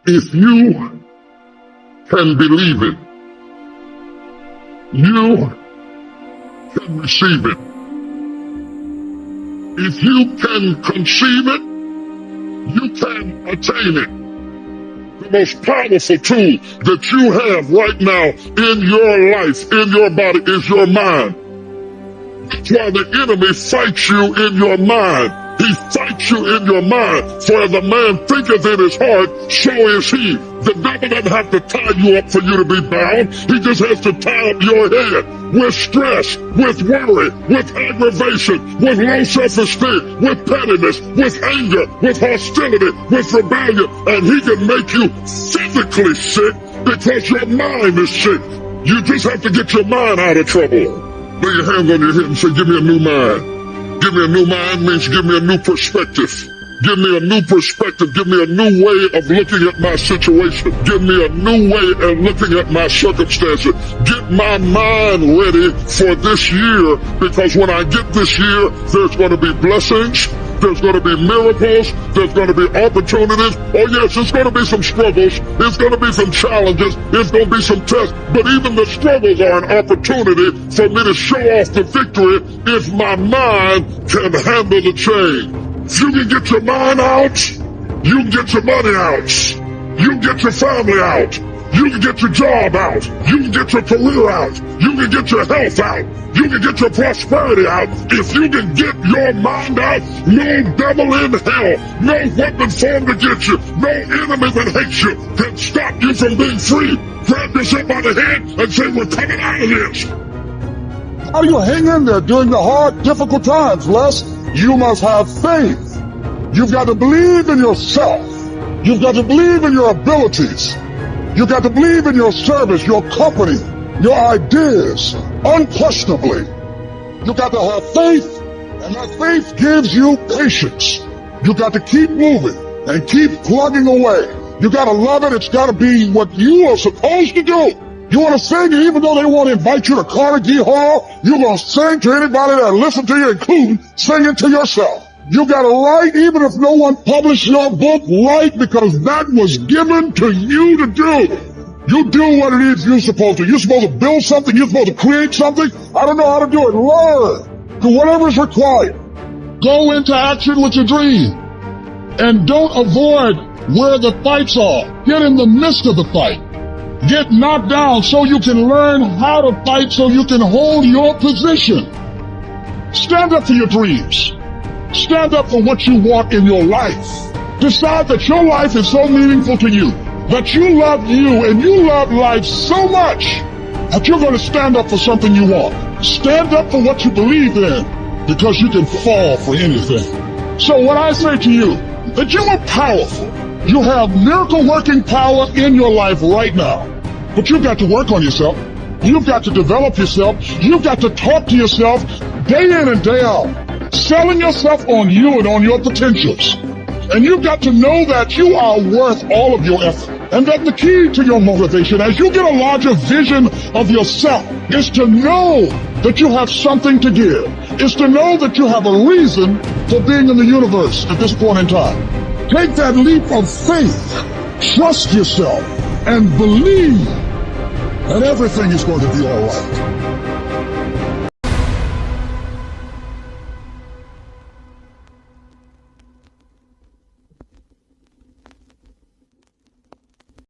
If you can believe it, you can receive it. If you can conceive it, you can attain it. The most powerful tool that you have right now in your life, in your body, is your mind. That's why the enemy fights you in your mind. He fights you in your mind. For as a man thinketh in his heart, so is he. The devil doesn't have to tie you up for you to be bound. He just has to tie up your head with stress, with worry, with aggravation, with low self-esteem, with pettiness, with anger, with hostility, with rebellion. And he can make you physically sick because your mind is sick. You just have to get your mind out of trouble. Lay your hands on your head and say, give me a new mind. Give me a new mind means give me a new perspective. Give me a new perspective. Give me a new way of looking at my situation. Give me a new way of looking at my circumstances. Get my mind ready for this year, because when I get this year, there's going to be blessings. There's going to be miracles. There's going to be opportunities. Oh yes, there's going to be some struggles. There's going to be some challenges. There's going to be some tests. But even the struggles are an opportunity for me to show off the victory if my mind can handle the change. If you can get your mind out, you can get your money out. You can get your family out. You can get your job out. You can get your career out. You can get your health out. You can get your prosperity out. If you can get your mind out, no devil in hell, no weapon formed against you, no enemy that hates you can stop you from being free. Grab yourself by the head and say, we're coming out of this. How do you hang in there during the hard, difficult times, Les? You must have faith. You've got to believe in yourself. You've got to believe in your abilities. You've got to believe in your service, your company, your ideas, unquestionably. You've got to have faith, and that faith gives you patience. You've got to keep moving and keep plugging away. You got to love it. It's got to be what you are supposed to do. You want to sing, and even though they won't invite you to Carnegie Hall, you're going to sing to anybody that listens to you, including singing to yourself. You got to write, even if no one published your book, write, because that was given to you to do. You do what it is you're supposed to. You're supposed to build something. You're supposed to create something. I don't know how to do it. Learn. Do whatever is required. Go into action with your dream. And don't avoid where the fights are. Get in the midst of the fight. Get knocked down so you can learn how to fight, so you can hold your position. Stand up for your dreams. Stand up for what you want in your life. Decide that your life is so meaningful to you, that you love you and you love life so much that you're going to stand up for something you want. Stand up for what you believe in, because you can fall for anything. So what I say to you, that you are powerful. You have miracle-working power in your life right now. But you've got to work on yourself. You've got to develop yourself. You've got to talk to yourself day in and day out, selling yourself on you and on your potentials. And you've got to know that you are worth all of your effort. And that the key to your motivation, as you get a larger vision of yourself, is to know that you have something to give. Is to know that you have a reason for being in the universe at this point in time. Take that leap of faith, trust yourself, and believe that everything is going to be all right.